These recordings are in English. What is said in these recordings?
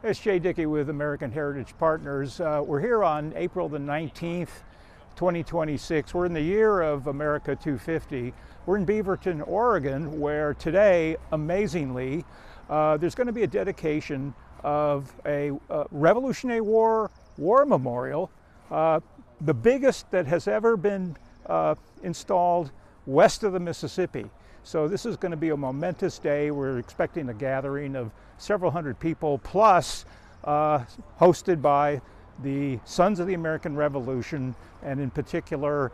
It's Jay Dickey with American Heritage Partners. We're here on April the 19th, 2026. We're in the year of America 250. We're in Beaverton, Oregon, where today, amazingly, there's going to be a dedication of a Revolutionary War memorial, the biggest that has ever been installed west of the Mississippi. So this is going to be a momentous day. We're expecting a gathering of several hundred people, plus hosted by the Sons of the American Revolution, and in particular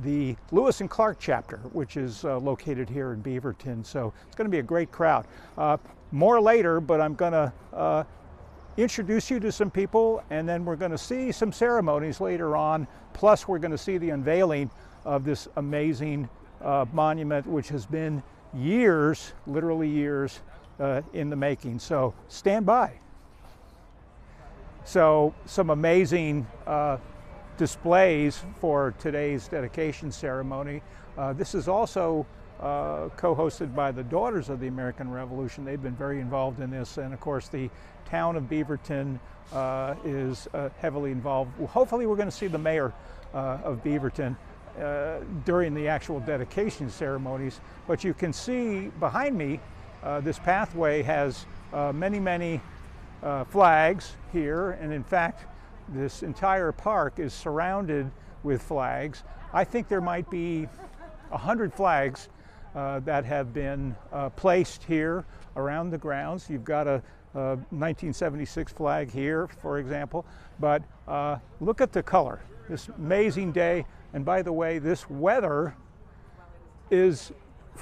the Lewis and Clark chapter, which is located here in Beaverton. So it's going to be a great crowd. More later, but I'm going to introduce you to some people, and then we're going to see some ceremonies later on. Plus we're going to see the unveiling of this amazing monument, which has been years, literally years, in the making. So stand by. So some amazing displays for today's dedication ceremony. This is also co-hosted by the Daughters of the American Revolution. They've been very involved in this, and of course the town of Beaverton is heavily involved. Well, hopefully we're going to see the mayor of Beaverton during the actual dedication ceremonies. But you can see behind me, this pathway has many flags here, and in fact this entire park is surrounded with flags. I think there might be 100 flags that have been placed here around the grounds. You've got a 1976 flag here, for example, but look at the color. This amazing day. And by the way, this weather is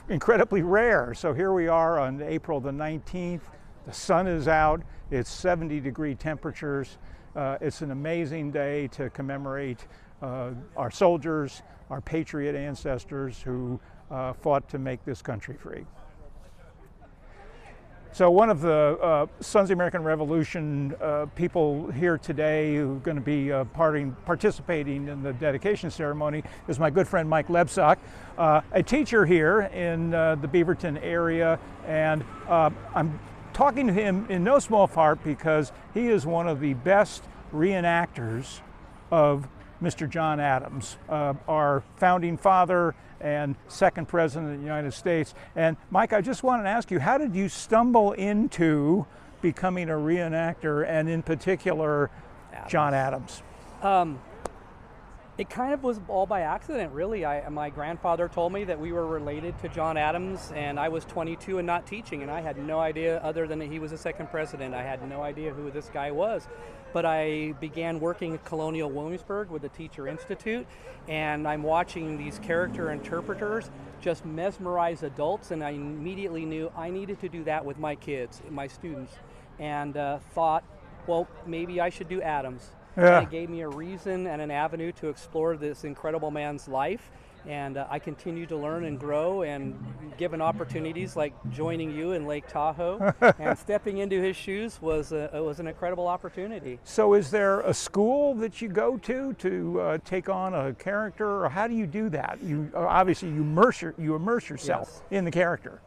incredibly rare. So here we are on April the 19th. The sun is out. It's 70-degree temperatures. It's an amazing day to commemorate our soldiers, our patriot ancestors who fought to make this country free. So one of the Sons of the American Revolution people here today who are going to be participating in the dedication ceremony is my good friend Mike Lebsock, a teacher here in the Beaverton area, and I'm talking to him in no small part because he is one of the best reenactors of Mr. John Adams, our founding father and second president of the United States. And Mike, I just wanted to ask you, how did you stumble into becoming a reenactor, and in particular John Adams? It kind of was all by accident, really. My grandfather told me that we were related to John Adams, and I was 22 and not teaching, and I had no idea, other than that he was the second president. I had no idea who this guy was. But I began working at Colonial Williamsburg with the Teacher Institute, and I'm watching these character interpreters just mesmerize adults, and I immediately knew I needed to do that with my kids, my students, and thought, well, maybe I should do Adams. Yeah. And it gave me a reason and an avenue to explore this incredible man's life, and I continue to learn and grow, and given opportunities like joining you in Lake Tahoe and stepping into his shoes was an incredible opportunity. So is there a school that you go to take on a character, or how do you do that? You obviously you immerse yourself Yes. in the character.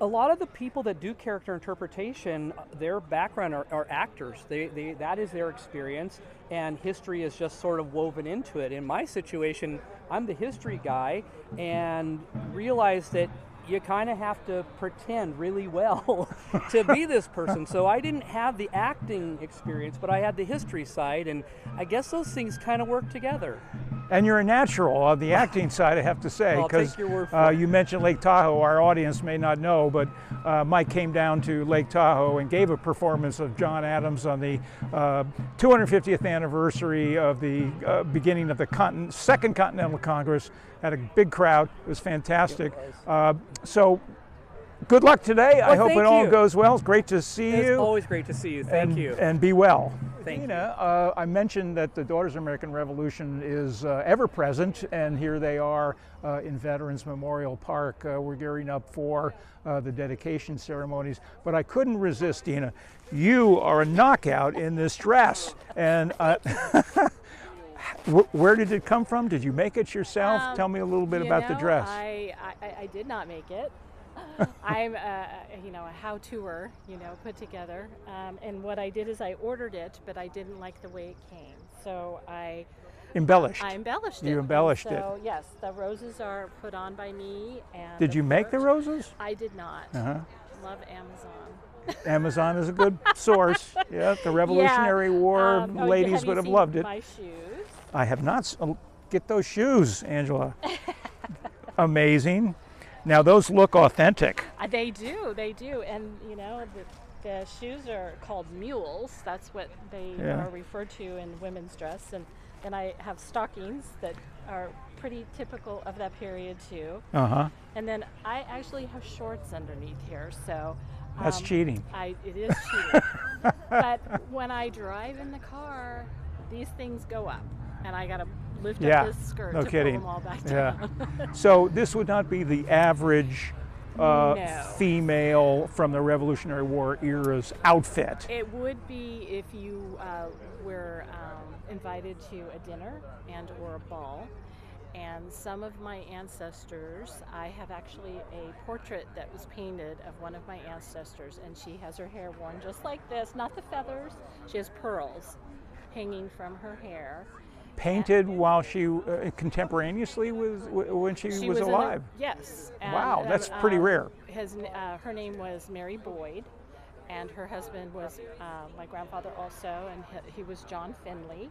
A lot of the people that do character interpretation, their background are actors. That is their experience, and history is just sort of woven into it. In my situation, I'm the history guy, and realized that you kind of have to pretend really well to be this person. So I didn't have the acting experience, but I had the history side, and I guess those things kind of work together. And you're a natural on the acting side, I have to say, because you mentioned Lake Tahoe. Our audience may not know, but Mike came down to Lake Tahoe and gave a performance of John Adams on the 250th anniversary of the beginning of the Second Continental Congress. Had a big crowd. It was fantastic. So good luck today. Well, I hope it all goes well. It's great to see you. It's always great to see you. Thank you. And be well. Thank you. I mentioned that the Daughters of the American Revolution is ever present, and here they are in Veterans Memorial Park. We're gearing up for the dedication ceremonies, but I couldn't resist, Dina. You are a knockout in this dress, and where did it come from? Did you make it yourself? Tell me a little bit about the dress. I did not make it. I'm a how-toer, put together. And what I did is I ordered it, but I didn't like the way it came. So I embellished it. You embellished it. So yes, the roses are put on by me. And did you make the roses? I did not. Love Amazon. Amazon is a good source. Yeah, the Revolutionary War ladies would have loved it. My shoes. I have not. Get those shoes, Angela. Amazing. Now those look authentic. They do, and the shoes are called mules. That's what they are referred to in women's dress, and I have stockings that are pretty typical of that period too. And then I actually have shorts underneath here, so that's cheating. It is cheating. But when I drive in the car, these things go up, and I gotta lift up this skirt to pull them all back down. So this would not be the average female from the Revolutionary War era's outfit. It would be if you were invited to a dinner and or a ball. And some of my ancestors, I have actually a portrait that was painted of one of my ancestors, and she has her hair worn just like this, not the feathers. She has pearls hanging from her hair. Painted while she contemporaneously when she was alive. Yes. And, wow, that's pretty rare. Her name was Mary Boyd, and her husband was my grandfather also, and he was John Finley.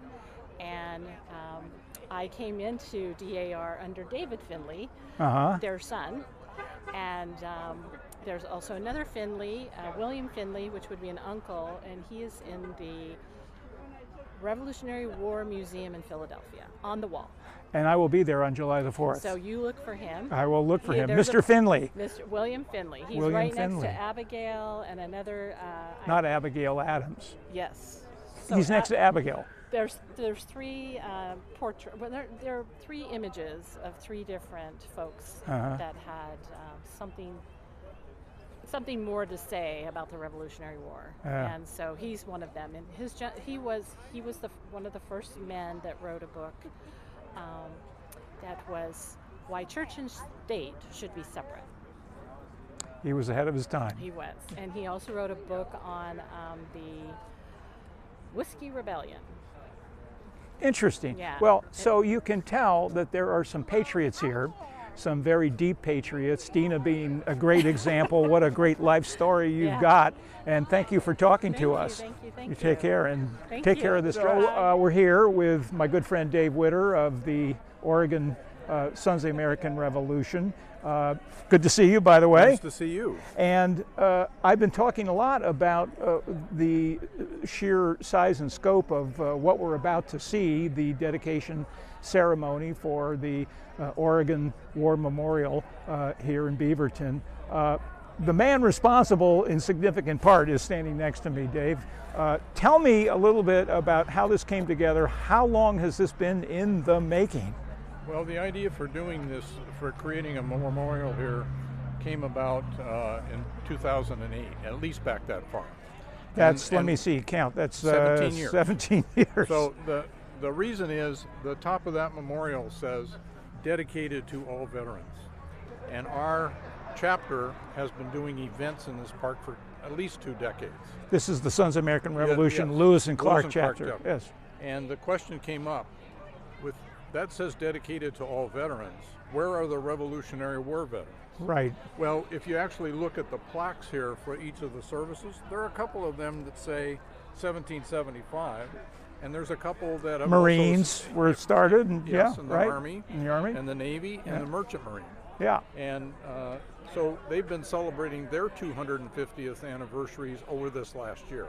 And I came into DAR under David Finley, their son, and there's also another Finley, William Finley, which would be an uncle, and he is in the Revolutionary War Museum in Philadelphia, on the wall. And I will be there on July the 4th. So you look for him. I will look for him. Mr. Finley. Mr. William Finley. He's William right Finley. next to Abigail and another... Not Abigail Adams. Yes. So he's next to Abigail. There's three portraits. Well, there are three images of three different folks that had something more to say about the Revolutionary War, and so he's one of them. And he was one of the first men that wrote a book that was why church and state should be separate. He was ahead of his time. He was, and he also wrote a book on the Whiskey Rebellion. Interesting. Yeah. Well, so you can tell that there are some patriots here, some very deep patriots, Dina being a great example. What a great life story you've got. And thank you for talking to us. Thank you. Take care and take care of this. So, we're here with my good friend Dave Witter of the Oregon Sons of the American Revolution. Good to see you, by the way. Nice to see you. And I've been talking a lot about the sheer size and scope of what we're about to see, the dedication ceremony for the Oregon War Memorial here in Beaverton. The man responsible in significant part is standing next to me, Dave. Tell me a little bit about how this came together. How long has this been in the making? Well, the idea for doing this, for creating a memorial here, came about in 2008, at least back that far. That's, let me see, count. That's 17 years. 17 years. So the reason is the top of that memorial says, dedicated to all veterans. And our chapter has been doing events in this park for at least 2 decades. This is the Sons of American Revolution, Yes. Lewis and Clark Lewis and chapter. Clark Yes. And the question came up, with that says dedicated to all veterans. Where are the Revolutionary War veterans? Right. Well, if you actually look at the plaques here for each of the services, there are a couple of them that say 1775, and there's a couple that have Marines were started, and yes, and the right. Army, and the Army, and the Navy, and the Merchant Marine. Yeah. And so they've been celebrating their 250th anniversaries over this last year.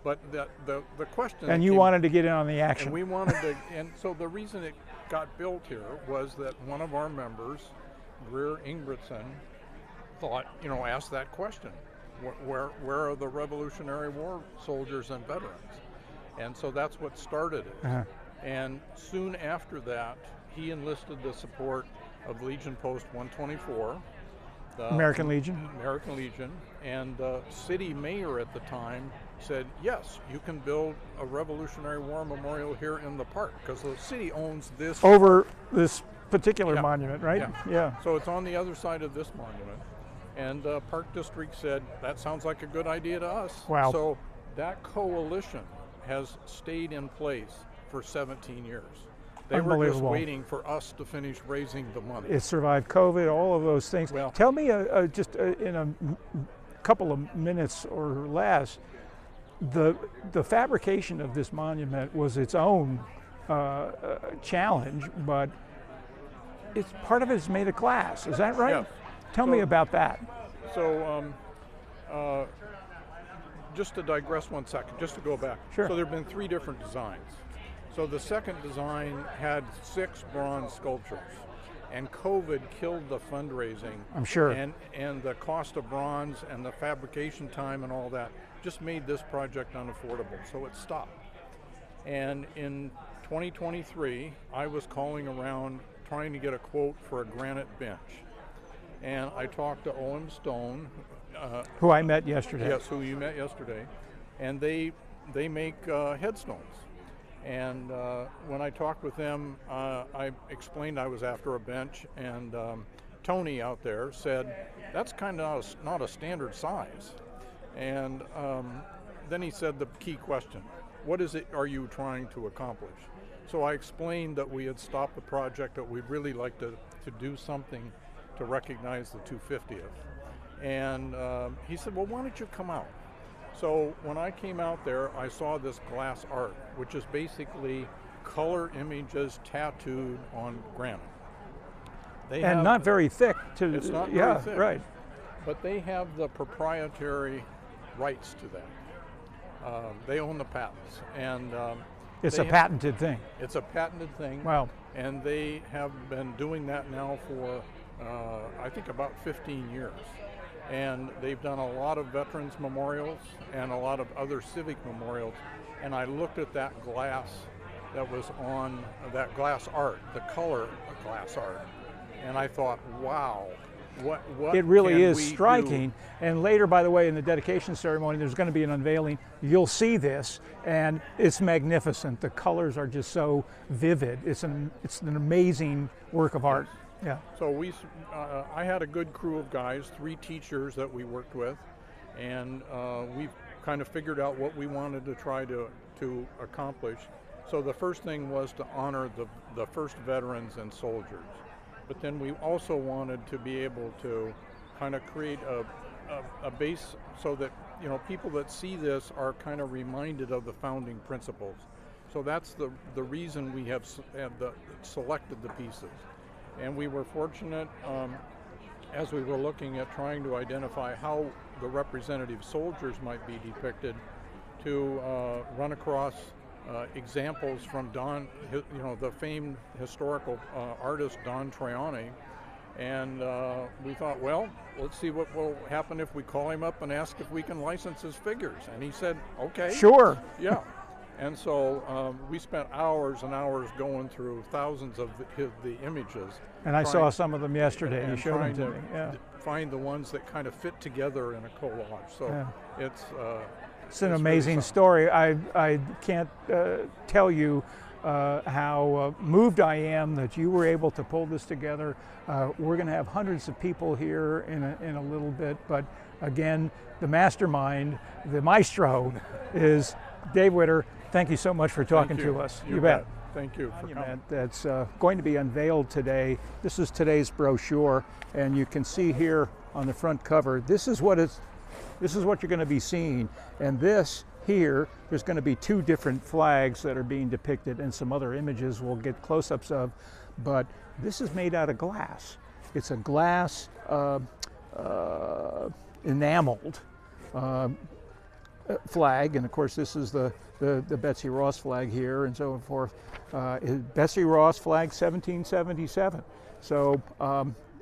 But the question. And you wanted to get in on the action. And we wanted to, and so the reason it got built here was that one of our members, Greer Ingebrigtsen, thought, asked that question: where are the Revolutionary War soldiers and veterans? And so that's what started it. And soon after that, he enlisted the support of Legion Post 124. American Legion. American Legion, and the city mayor at the time said, yes, you can build a Revolutionary War memorial here in the park, because the city owns this. Over this particular monument, right? Yeah. So it's on the other side of this monument. And Park District said, that sounds like a good idea to us. Wow. So that coalition has stayed in place for 17 years. They were just waiting for us to finish raising the money. It survived COVID, all of those things. Well, tell me, just in a couple of minutes or less, the fabrication of this monument was its own challenge, but it's part of it is made of glass. Is that right? Yeah. Tell me about that. So, just to digress 1 second, just to go back. Sure. So there have been 3 different designs. So the second design had 6 bronze sculptures, and COVID killed the fundraising. I'm sure. And the cost of bronze and the fabrication time and all that just made this project unaffordable, so it stopped. And in 2023, I was calling around trying to get a quote for a granite bench. And I talked to O.M. Stone. Who I met yesterday. Yes, who you met yesterday. And they make headstones. And when I talked with them, I explained I was after a bench, and Tony out there said, that's kind of not a standard size. And then he said the key question, what is it are you trying to accomplish? So I explained that we had stopped the project, that we'd really like to do something to recognize the 250th. And he said, well, why don't you come out? So when I came out there, I saw this glass art, which is basically color images tattooed on granite. And not very thick. It's not very thick. Right. But they have the proprietary rights to that. They own the patents. And it's a patented thing. It's a patented thing. Wow. And they have been doing that now for, I think, about 15 years. And they've done a lot of veterans memorials and a lot of other civic memorials. And I looked at that glass that was on that glass art, the color of glass art, and I thought, wow, what it really can is we striking. do? And later, by the way, in the dedication ceremony, there's going to be an unveiling. You'll see this, and it's magnificent. The colors are just so vivid. It's an amazing work of art. Yeah. So I had a good crew of guys, 3 teachers that we worked with, and we kind of figured out what we wanted to try to accomplish. So the first thing was to honor the first veterans and soldiers, but then we also wanted to be able to kind of create a base so that people that see this are kind of reminded of the founding principles. So that's the reason we have selected the pieces. And we were fortunate, as we were looking at trying to identify how the representative soldiers might be depicted, to run across examples from the famed historical artist Don Traiani. And we thought, well, let's see what will happen if we call him up and ask if we can license his figures. And he said, okay. Sure. Yeah. And so we spent hours and hours going through thousands of the images. And I saw some of them yesterday. You showed them to me. Yeah. Find the ones that kind of fit together in a collage. So yeah. It's an amazing really story. I can't tell you how moved I am that you were able to pull this together. We're going to have hundreds of people here in a little bit, but again, the mastermind, the maestro, is Dave Witter. Thank you so much for talking to us. You bet. Thank you for coming. That's going to be unveiled today. This is today's brochure, and you can see here on the front cover, this is what you're going to be seeing. And this here, there's going to be 2 different flags that are being depicted and some other images we'll get close-ups of, but this is made out of glass. It's a glass enameled flag, and of course this is the Betsy Ross flag here and so forth. Betsy Ross flag 1777. So,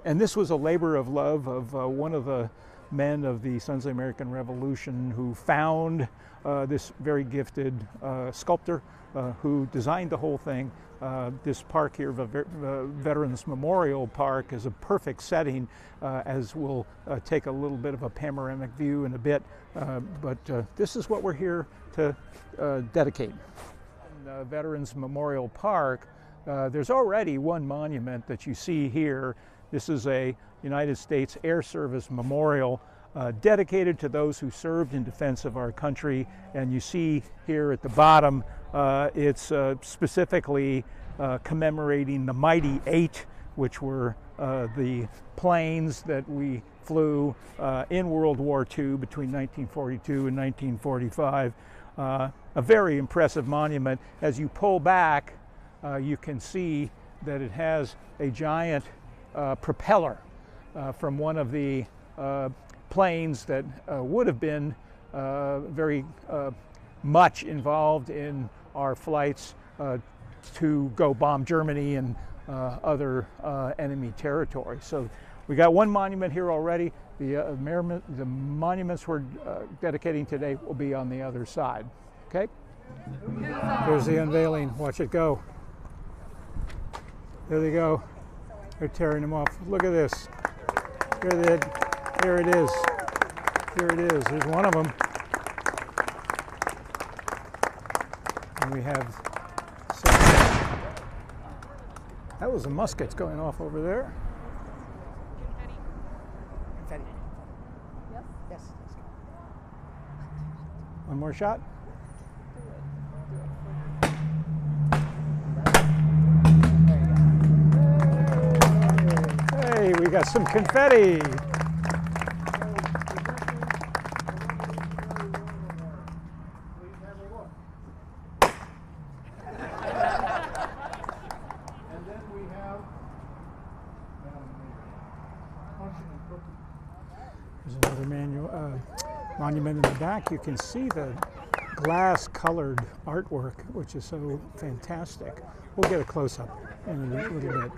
and this was a labor of love of one of the men of the Sons of the American Revolution who found this very gifted sculptor who designed the whole thing. This park here, the Veterans Memorial Park, is a perfect setting, as we'll take a little bit of a panoramic view in a bit, but this is what we're here to dedicate. In Veterans Memorial Park, there's already one monument that you see here This is a United States Air Service memorial dedicated to those who served in defense of our country. And you see here at the bottom, it's specifically commemorating the Mighty Eight, which were the planes that we flew in World War II between 1942 and 1945. A very impressive monument. As you pull back, you can see that it has a giant propeller from one of the planes that would have been very much involved in our flights to go bomb Germany and other enemy territory. So we got one monument here already. The monuments we're dedicating today will be on the other side. Okay? There's the unveiling. Watch it go. There they go. They're tearing them off. Look at this. Here it is. Here it is. Here's one of them. And we have that was the muskets going off over there. Confetti. Yes? Yes. One more shot. Hey, we got some confetti. There's another monument in the back. You can see the glass-colored artwork, which is so fantastic. We'll get a close-up in a little bit.